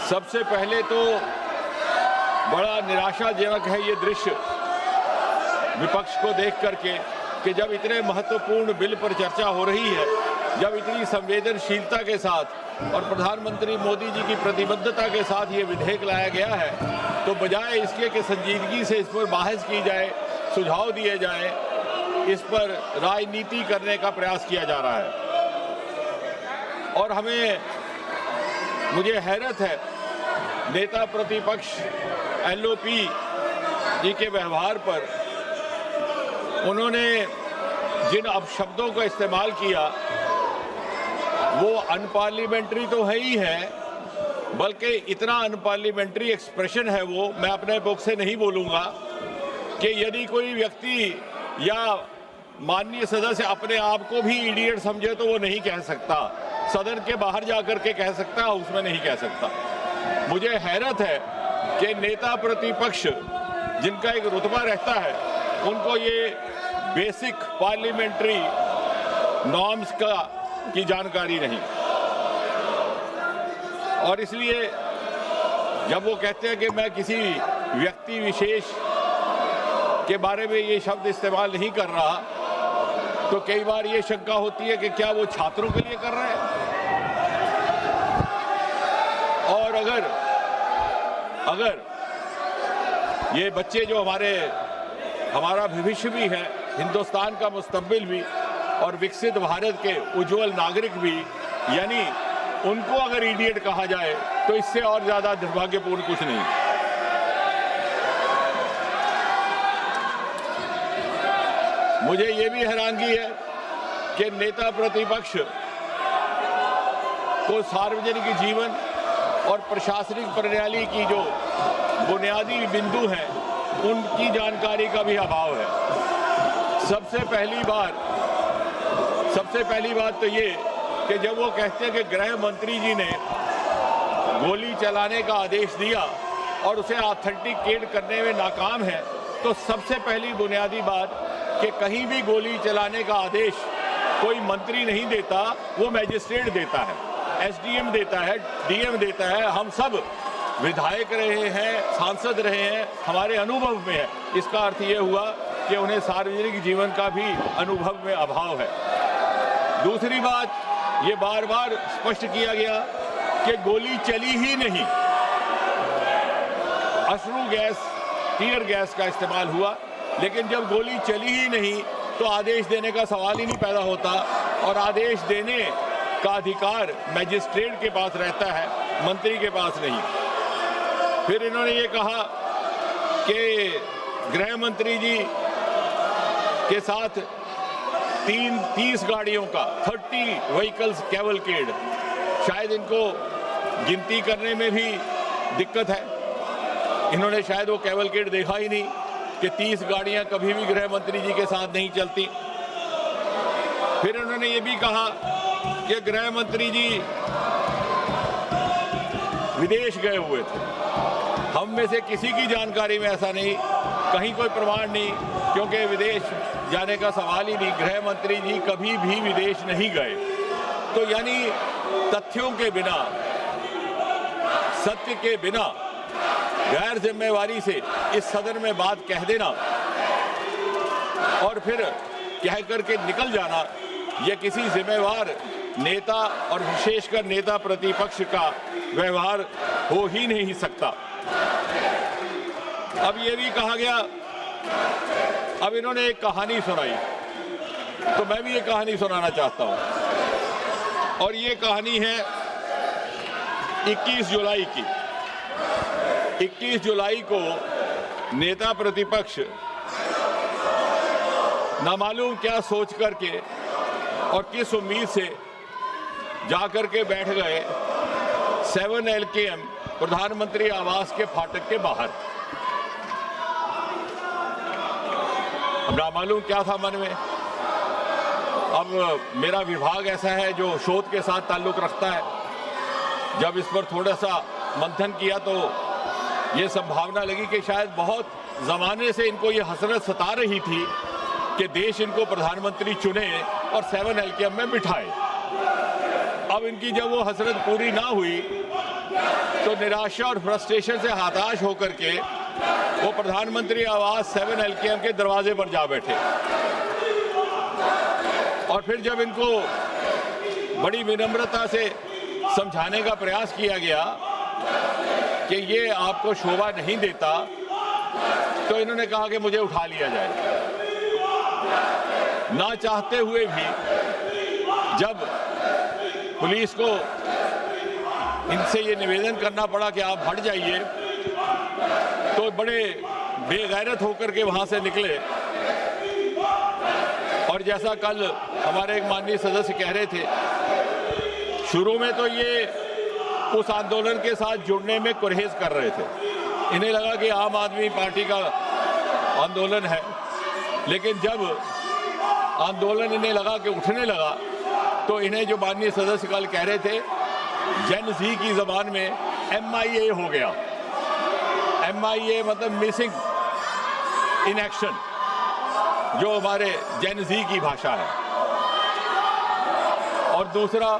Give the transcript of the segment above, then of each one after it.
सबसे पहले तो बड़ा निराशाजनक है ये दृश्य विपक्ष को देख करके कि जब इतने महत्वपूर्ण बिल पर चर्चा हो रही है, जब इतनी संवेदनशीलता के साथ और प्रधानमंत्री मोदी जी की प्रतिबद्धता के साथ ये विधेयक लाया गया है, तो बजाय इसके कि संजीदगी से इस पर बहस की जाए, सुझाव दिए जाए, इस पर राजनीति करने का प्रयास किया जा रहा है। और मुझे हैरत है नेता प्रतिपक्ष एलओपी जी के व्यवहार पर। उन्होंने जिन अपशब्दों का इस्तेमाल किया वो अनपार्लियामेंट्री तो है ही है, बल्कि इतना अनपार्लियामेंट्री एक्सप्रेशन है वो, मैं अपने बुक से नहीं बोलूँगा कि यदि कोई व्यक्ति या माननीय सदस्य अपने आप को भी इडियट समझे तो वो नहीं कह सकता, सदन के बाहर जाकर के कह सकता, उसमें नहीं कह सकता। मुझे हैरत है कि नेता प्रतिपक्ष जिनका एक रुतबा रहता है, उनको ये बेसिक पार्लियामेंट्री नॉर्म्स की जानकारी नहीं। और इसलिए जब वो कहते हैं कि मैं किसी व्यक्ति विशेष के बारे में ये शब्द इस्तेमाल नहीं कर रहा, तो कई बार ये शंका होती है कि क्या वो छात्रों के लिए कर रहे हैं। और अगर ये बच्चे जो हमारा भविष्य भी है, हिंदुस्तान का मुस्तकबिल भी और विकसित भारत के उज्जवल नागरिक भी, यानी उनको अगर इडियट कहा जाए तो इससे और ज्यादा दुर्भाग्यपूर्ण कुछ नहीं। मुझे ये भी हैरानगी है कि नेता प्रतिपक्ष को सार्वजनिक जीवन और प्रशासनिक प्रणाली की जो बुनियादी बिंदु हैं उनकी जानकारी का भी अभाव है। सबसे पहली बात तो ये कि जब वो कहते हैं कि गृह मंत्री जी ने गोली चलाने का आदेश दिया और उसे ऑथेंटिकेट करने में नाकाम है, तो सबसे पहली बुनियादी बात कि कहीं भी गोली चलाने का आदेश कोई मंत्री नहीं देता, वो मैजिस्ट्रेट देता है, एसडीएम देता है, डीएम देता है। हम सब विधायक रहे हैं, सांसद रहे हैं, हमारे अनुभव में है। इसका अर्थ ये हुआ कि उन्हें सार्वजनिक जीवन का भी अनुभव में अभाव है। दूसरी बात, ये बार बार स्पष्ट किया गया कि गोली चली ही नहीं, अश्रु गैस, टीयर गैस का इस्तेमाल हुआ, लेकिन जब गोली चली ही नहीं तो आदेश देने का सवाल ही नहीं पैदा होता। और आदेश देने का अधिकार मैजिस्ट्रेट के पास रहता है, मंत्री के पास नहीं। फिर इन्होंने ये कहा कि गृह मंत्री जी के साथ 30 गाड़ियों का 30 व्हीकल्स कैवलकेड, शायद इनको गिनती करने में भी दिक्कत है। इन्होंने शायद वो कैवलकेड देखा ही नहीं कि 30 गाड़ियां कभी भी गृह मंत्री जी के साथ नहीं चलती। फिर उन्होंने ये भी कहा कि गृह मंत्री जी विदेश गए हुए थे। हम में से किसी की जानकारी में ऐसा नहीं, कहीं कोई प्रमाण नहीं, क्योंकि विदेश जाने का सवाल ही नहीं। गृह मंत्री जी कभी भी विदेश नहीं गए। तो यानी तथ्यों के बिना, सत्य के बिना गैर जिम्मेवारी से इस सदन में बात कह देना और फिर कह करके निकल जाना, यह किसी जिम्मेवार नेता और विशेषकर नेता प्रतिपक्ष का व्यवहार हो ही नहीं सकता। अब ये भी कहा गया, अब इन्होंने एक कहानी सुनाई, तो मैं भी ये कहानी सुनाना चाहता हूं। और ये कहानी है 21 जुलाई की। 21 जुलाई को नेता प्रतिपक्ष नामालूम क्या सोच करके और किस उम्मीद से जाकर के बैठ गए 7 LKM प्रधानमंत्री आवास के फाटक के बाहर। अब नामालूम क्या था मन में। अब मेरा विभाग ऐसा है जो शोध के साथ ताल्लुक रखता है। जब इस पर थोड़ा सा मंथन किया तो ये संभावना लगी कि शायद बहुत जमाने से इनको ये हसरत सता रही थी कि देश इनको प्रधानमंत्री चुने और 7 LKM में बिठाए। अब इनकी जब वो हसरत पूरी ना हुई तो निराशा और फ्रस्ट्रेशन से हताश होकर के वो प्रधानमंत्री आवास 7 LKM के दरवाजे पर जा बैठे। और फिर जब इनको बड़ी विनम्रता से समझाने का प्रयास किया गया कि ये आपको शोभा नहीं देता, तो इन्होंने कहा कि मुझे उठा लिया जाए। ना चाहते हुए भी जब पुलिस को इनसे ये निवेदन करना पड़ा कि आप हट जाइए, तो बड़े बेगैरत होकर के वहां से निकले। और जैसा कल हमारे एक माननीय सदस्य कह रहे थे, शुरू में तो ये उस आंदोलन के साथ जुड़ने में गुरेज कर रहे थे। इन्हें लगा कि आम आदमी पार्टी का आंदोलन है, लेकिन जब आंदोलन इन्हें लगा कि उठने लगा, तो इन्हें जो माननीय सदस्य कल कह रहे थे, जेन ज़ी की जबान में MIA हो गया। MIA मतलब मिसिंग इन एक्शन, जो हमारे जेन ज़ी की भाषा है। और दूसरा,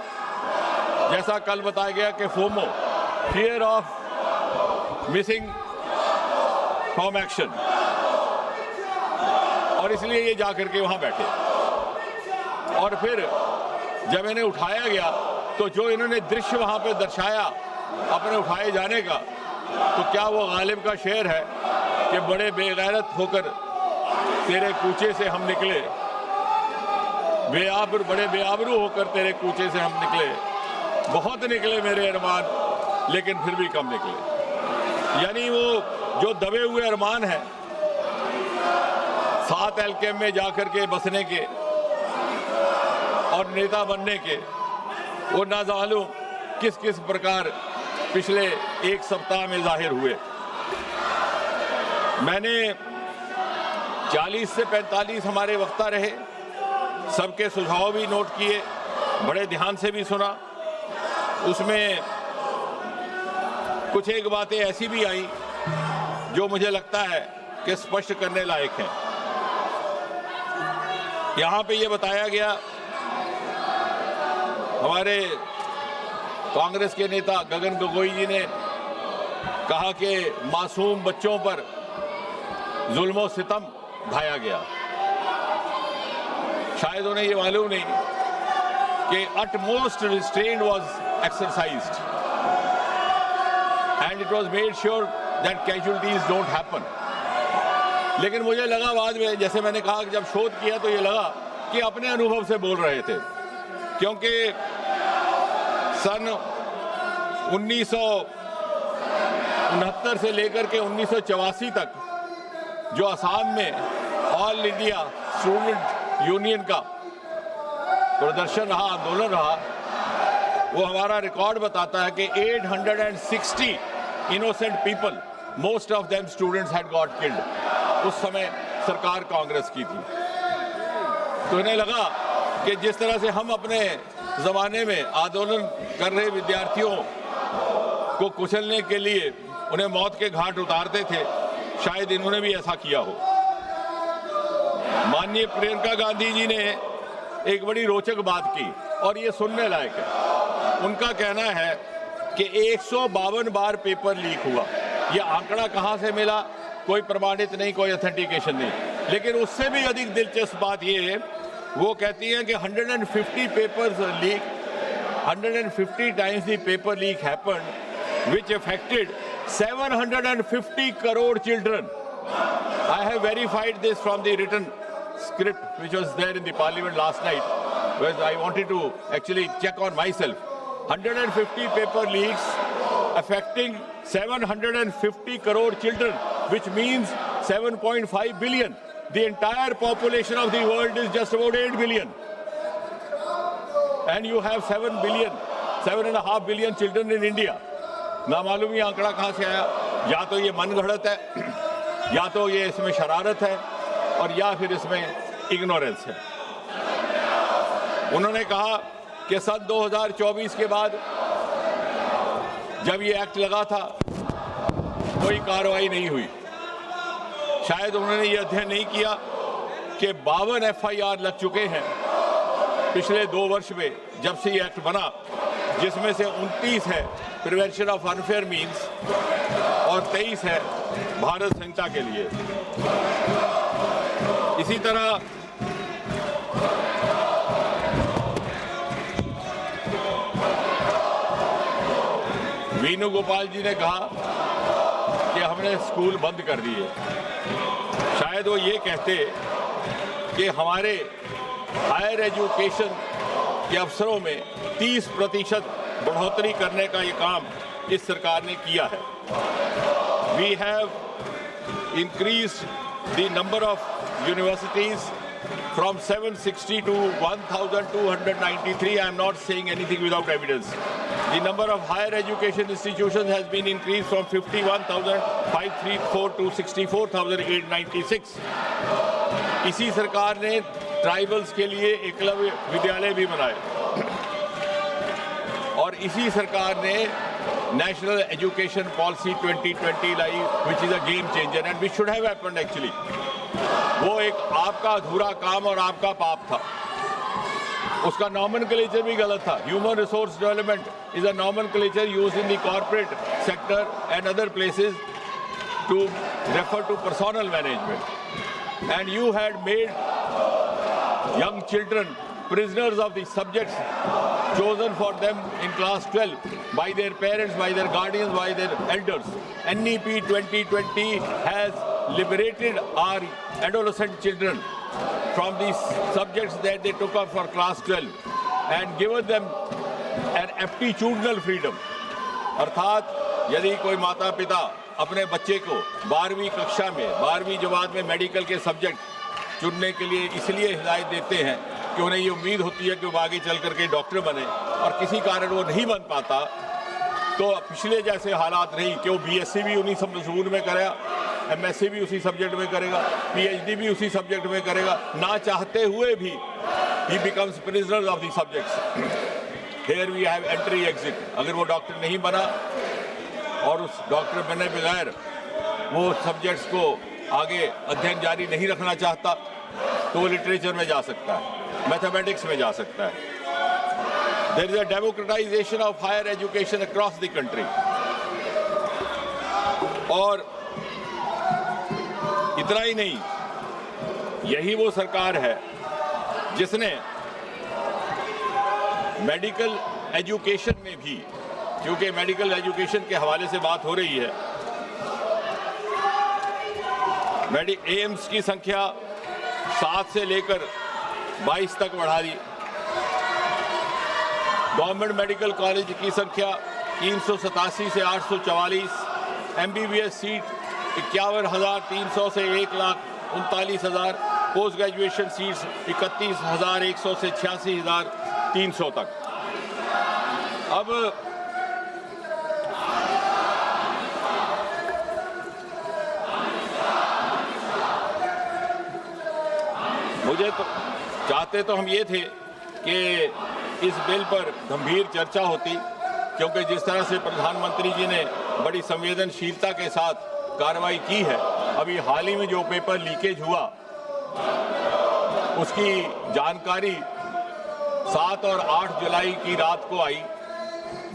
जैसा कल बताया गया कि FOMO, fear of missing from action, और इसलिए ये जाकर के वहां बैठे। और फिर जब इन्हें उठाया गया, तो जो इन्होंने दृश्य वहां पे दर्शाया अपने उठाए जाने का, तो क्या वो गालिब का शेर है कि बड़े बेगैरत होकर तेरे कूचे से हम निकले, बड़े बेआबरू होकर तेरे कूचे से हम निकले, बहुत निकले मेरे अरमान, लेकिन फिर भी कम निकले। यानी वो जो दबे हुए अरमान हैं 7 LKM में जाकर के बसने के और नेता बनने के, वो ना मालूम किस किस प्रकार पिछले एक सप्ताह में जाहिर हुए। मैंने 40 से 45 हमारे वक्ता रहे, सबके सुझाव भी नोट किए, बड़े ध्यान से भी सुना। उसमें कुछ एक बातें ऐसी भी आई जो मुझे लगता है कि स्पष्ट करने लायक है। यहाँ पे ये बताया गया, हमारे कांग्रेस के नेता गगन गोगोई जी ने कहा कि मासूम बच्चों पर जुल्म सितम ढाया गया। शायद उन्हें ये मालूम नहीं कि utmost restraint was exercised and it was made sure that casualties don't happen. लेकिन मुझे लगा बाद में, जैसे मैंने कहा कि जब शोध किया तो ये लगा कि अपने अनुभव से बोल रहे थे, क्योंकि सन 1969 से लेकर के 1984 तक जो असम में ऑल इंडिया स्टूडेंट यूनियन का प्रदर्शन रहा, आंदोलन रहा, वो हमारा रिकॉर्ड बताता है कि 860 innocent people, most of them students had got killed. उस समय सरकार कांग्रेस की थी। तो इन्हें लगा कि जिस तरह से हम अपने ज़माने में आंदोलन कर रहे विद्यार्थियों को कुचलने के लिए उन्हें मौत के घाट उतारते थे, शायद इन्होंने भी ऐसा किया हो। माननीय प्रियंका गांधी जी ने एक बड़ी रोचक बात की और ये सुनने लायक है। उनका कहना है कि 152 बार पेपर लीक हुआ। ये आंकड़ा कहाँ से मिला, कोई प्रमाणित नहीं, कोई ऑथेंटिकेशन नहीं। लेकिन उससे भी अधिक दिलचस्प बात ये है, वो कहती हैं कि 150 papers leak, 150 times the paper leak happened, which affected 750 crore children. I have verified this from the written script which was there in the parliament last night, where I wanted to actually check on myself. 150 paper leaks affecting 750 crore children, which means 7.5 billion. The entire population of the world is just about 8 billion. And you have 7.5 billion children in India. ना मालूम ये आंकड़ा कहाँ से आया। या तो ये मन गढ़ंत है, या तो ये इसमें शरारत है, और या फिर इसमें इग्नोरेंस है। उन्होंने कहा कि सन 2024 के बाद जब ये एक्ट लगा था कोई कार्रवाई नहीं हुई। शायद उन्होंने ये अध्ययन नहीं किया कि 52 FIR लग चुके हैं पिछले 2 वर्ष में जब से ये एक्ट बना, जिसमें से 29 है प्रिवेंशन ऑफ अनफेयर मीन्स और 23 है भारत संहिता के लिए। इसी तरह वेणुगोपाल जी ने कहा कि हमने स्कूल बंद कर दिए। शायद वो ये कहते कि हमारे हायर एजुकेशन के अवसरों में 30% बढ़ोतरी करने का ये काम इस सरकार ने किया है। We have increased the number of universities from 760 to 1,293. I am not saying anything without evidence. The number of higher education institutions has been increased from 51,534 to 64,896. इसी सरकार ने ट्राइबल्स के लिए एकलव्य विद्यालय भी बनाए और इसी सरकार ने national education policy 2020 lie, which is a game changer and which should have happened actually. वो एक आपका अधूरा काम और आपका पाप था। उसका नॉमेनक्लेचर भी गलत था। Human resource development is a nomenclature used in the corporate sector and other places to refer to personnel management and you had made young children prisoners of the subjects chosen for them in class 12 by their parents, by their guardians, by their elders. NEP 2020 has liberated our adolescent children from these subjects that they took up for class 12 and given them an aptitudinal freedom. अर्थात यदि कोई माता पिता अपने बच्चे को 12वीं कक्षा में 12वीं जमात में मेडिकल के सब्जेक्ट चुनने के लिए इसलिए हिदायत देते हैं कि उन्हें ये उम्मीद होती है कि वो आगे चल करके डॉक्टर बने और किसी कारण वो नहीं बन पाता, तो पिछले जैसे हालात नहीं कि वो बीएससी भी उन्हीं मजमून में करेगा, एमएससी भी उसी सब्जेक्ट में करेगा, पीएचडी भी उसी सब्जेक्ट में करेगा, ना चाहते हुए भी he becomes prisoner of the subjects. Here we have entry exit. अगर वो डॉक्टर नहीं बना और उस डॉक्टर बनने बगैर वो सब्जेक्ट्स को आगे अध्ययन जारी नहीं रखना चाहता तो वो लिटरेचर में जा सकता है, मैथमेटिक्स में जा सकता है। There is a democratization of higher education across the country. और इतना ही नहीं, यही वो सरकार है जिसने मेडिकल एजुकेशन में भी, क्योंकि मेडिकल एजुकेशन के हवाले से बात हो रही है, एम्स की संख्या 7 से लेकर 22 तक बढ़ा दी। गवर्नमेंट मेडिकल कॉलेज की संख्या 387 से 844, एमबीबीएस सीट 51,300 से 1,39,000, पोस्ट ग्रेजुएशन सीट्स 31,100 से 86,300 तक। अब मुझे तो चाहते तो हम ये थे कि इस बिल पर गंभीर चर्चा होती, क्योंकि जिस तरह से प्रधानमंत्री जी ने बड़ी संवेदनशीलता के साथ कार्रवाई की है, अभी हाल ही में जो पेपर लीकेज हुआ उसकी जानकारी 7 और 8 जुलाई की रात को आई,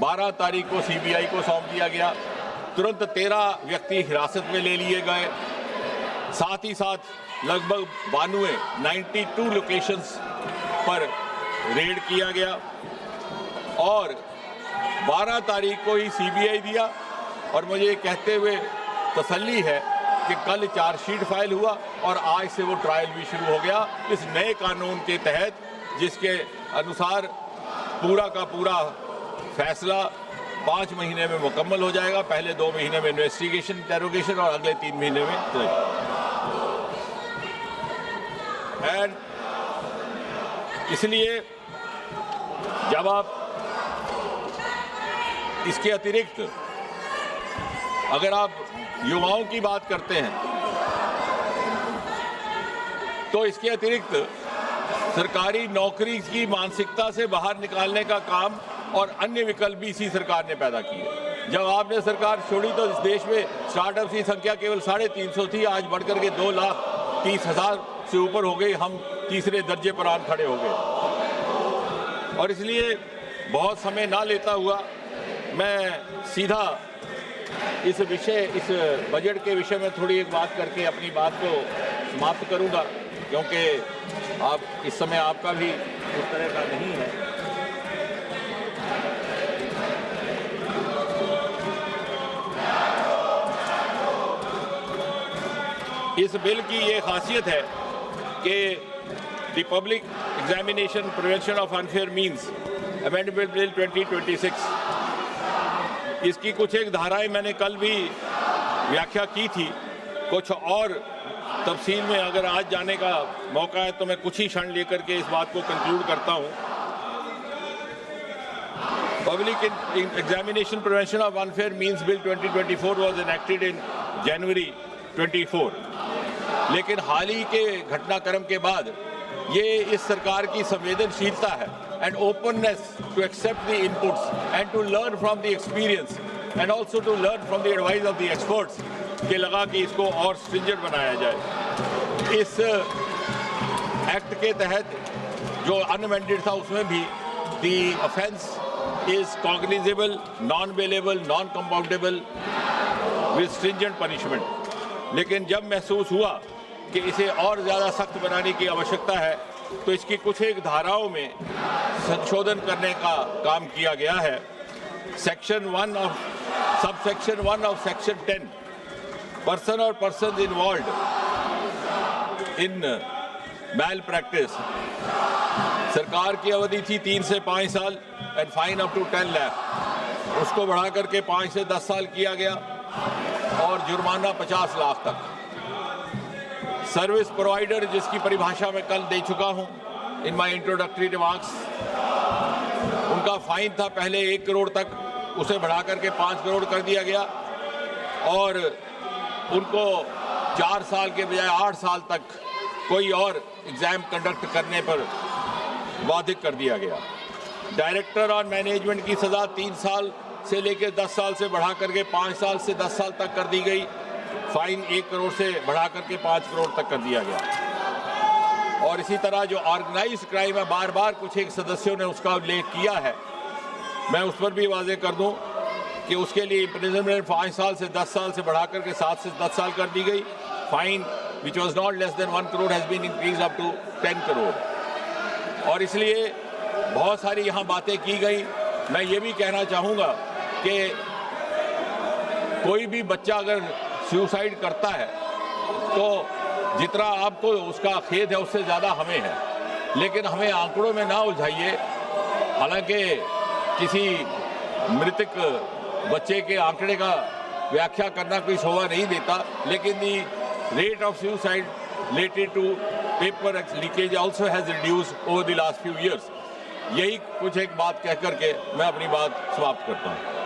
12 तारीख को सीबीआई को सौंप दिया गया, तुरंत 13 व्यक्ति हिरासत में ले लिए गए, साथ ही साथ लगभग 92 लोकेशंस पर रेड किया गया और 12 तारीख को ही सीबीआई दिया। और मुझे ये कहते हुए तसल्ली है कि कल चार्जशीट फाइल हुआ और आज से वो ट्रायल भी शुरू हो गया इस नए कानून के तहत, जिसके अनुसार पूरा का पूरा फैसला 5 महीने में मुकम्मल हो जाएगा। पहले 2 महीने में इन्वेस्टिगेशन, इंटेरोगेशन और अगले 3 महीने में एंड इसलिए जब आप इसके अतिरिक्त अगर आप युवाओं की बात करते हैं तो इसके अतिरिक्त सरकारी नौकरी की मानसिकता से बाहर निकालने का काम और अन्य विकल्प भी इसी सरकार ने पैदा किए। जब आपने सरकार छोड़ी तो इस देश में स्टार्टअप्स की संख्या केवल 350 थी, आज बढ़कर के 2,30,000 से ऊपर हो गई। हम तीसरे दर्जे पर आन खड़े हो गए और इसलिए बहुत समय ना लेता हुआ मैं सीधा इस बजट के विषय में थोड़ी एक बात करके अपनी बात को समाप्त करूंगा, क्योंकि आप इस समय आपका भी उस तरह का नहीं है। इस बिल की ये खासियत है कि the public examination prevention of unfair means amendment bill 2026, इसकी कुछ एक धाराएं मैंने कल भी व्याख्या की थी। कुछ और तफसील में अगर आज जाने का मौका है तो मैं कुछ ही क्षण लेकर के इस बात को कंक्लूड करता हूं। Public examination prevention of unfair means bill 2024 was enacted in January 24, लेकिन हाल ही के घटनाक्रम के बाद ये इस सरकार की संवेदनशीलता है and openness to accept the inputs and to learn from the experience and also to learn from the advice of the experts के लगा कि इसको और स्ट्रिंजेंट बनाया जाए। इस एक्ट के तहत जो अनअमेंडेड था उसमें भी the offence is cognizable, non bailable, non compoundable with stringent punishment. लेकिन जब महसूस हुआ कि इसे और ज़्यादा सख्त बनाने की आवश्यकता है तो इसकी कुछ एक धाराओं में संशोधन करने का काम किया गया है। Section 1 of subsection 1 of section 10, person और person involve in malpractice, सरकार की अवधि थी 3 से 5 साल and fine up to 10 lakh, उसको बढ़ा करके 5 से 10 साल किया गया और जुर्माना 50 लाख तक। सर्विस प्रोवाइडर, जिसकी परिभाषा मैं कल दे चुका हूं इन माय इंट्रोडक्टरी रिमार्क्स, उनका फाइन था पहले 1 करोड़ तक, उसे बढ़ा करके 5 करोड़ कर दिया गया और उनको 4 साल के बजाय 8 साल तक कोई और एग्जाम कंडक्ट करने पर बाधित कर दिया गया। डायरेक्टर और मैनेजमेंट की सज़ा 3 साल से लेकर 10 साल से बढ़ा करके 5 साल से 10 साल तक कर दी गई। फाइन 1 करोड़ से बढ़ा करके 5 करोड़ तक कर दिया गया। और इसी तरह जो ऑर्गेनाइज्ड क्राइम है, बार बार कुछ एक सदस्यों ने उसका उल्लेख किया है, मैं उस पर भी वाजे कर दूं कि उसके लिए इम्प्रिजनमेंट 5 साल से 10 साल से बढ़ा करके 7 से 10 साल कर दी गई। Fine which was not less than 1 crore has been increase up to 10 crore. और इसलिए बहुत सारी यहाँ बातें की गई। मैं ये भी कहना चाहूँगा कि कोई भी बच्चा अगर सुसाइड करता है तो जितना आपको उसका खेद है उससे ज़्यादा हमें है, लेकिन हमें आंकड़ों में ना उलझाइए। हालांकि किसी मृतक बच्चे के आंकड़े का व्याख्या करना कोई शोभा नहीं देता, लेकिन the rate of suicide related to paper leakage also has reduced over the last few years. यही कुछ एक बात कह करके मैं अपनी बात समाप्त करता हूँ।